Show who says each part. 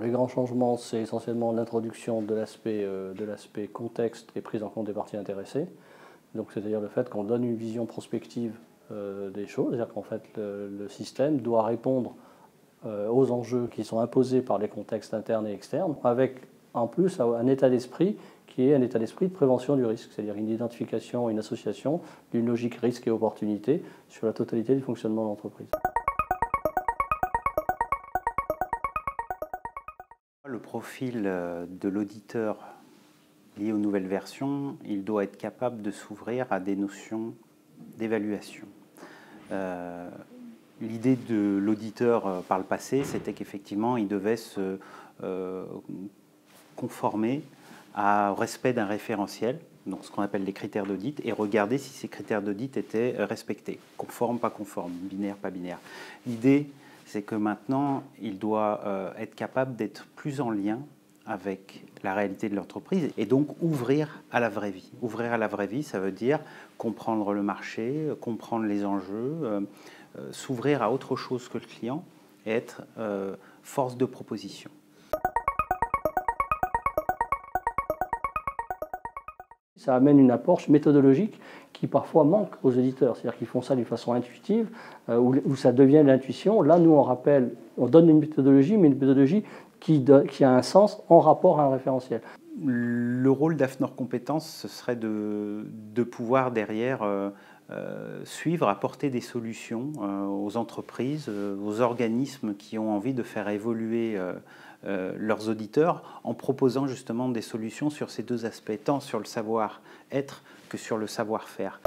Speaker 1: Les grands changements, c'est essentiellement l'introduction de l'aspect contexte et prise en compte des parties intéressées. Donc, c'est-à-dire le fait qu'on donne une vision prospective des choses, c'est-à-dire qu'en fait le système doit répondre aux enjeux qui sont imposés par les contextes internes et externes, avec en plus un état d'esprit qui est un état d'esprit de prévention du risque, c'est-à-dire une identification, une association d'une logique risque et opportunité sur la totalité du fonctionnement de l'entreprise.
Speaker 2: Le profil de l'auditeur lié aux nouvelles versions, il doit être capable de s'ouvrir à des notions d'évaluation. L'idée de l'auditeur par le passé, c'était qu'effectivement, il devait se conformer au respect d'un référentiel, donc ce qu'on appelle les critères d'audit, et regarder si ces critères d'audit étaient respectés, conforme, pas conforme, binaire, pas binaire. L'idée, c'est que maintenant, il doit être capable d'être plus en lien avec la réalité de l'entreprise et donc ouvrir à la vraie vie. Ouvrir à la vraie vie, ça veut dire comprendre le marché, comprendre les enjeux, s'ouvrir à autre chose que le client et être force de proposition.
Speaker 1: Ça amène une approche méthodologique qui parfois manque aux auditeurs, c'est-à-dire qu'ils font ça d'une façon intuitive, où ça devient l'intuition. Là, nous, on rappelle, on donne une méthodologie, mais une méthodologie qui a un sens en rapport à un référentiel.
Speaker 2: Le rôle d'AFNOR Compétences, ce serait de pouvoir derrière suivre, apporter des solutions aux entreprises, aux organismes qui ont envie de faire évoluer leurs auditeurs en proposant justement des solutions sur ces deux aspects, tant sur le savoir-être que sur le savoir-faire.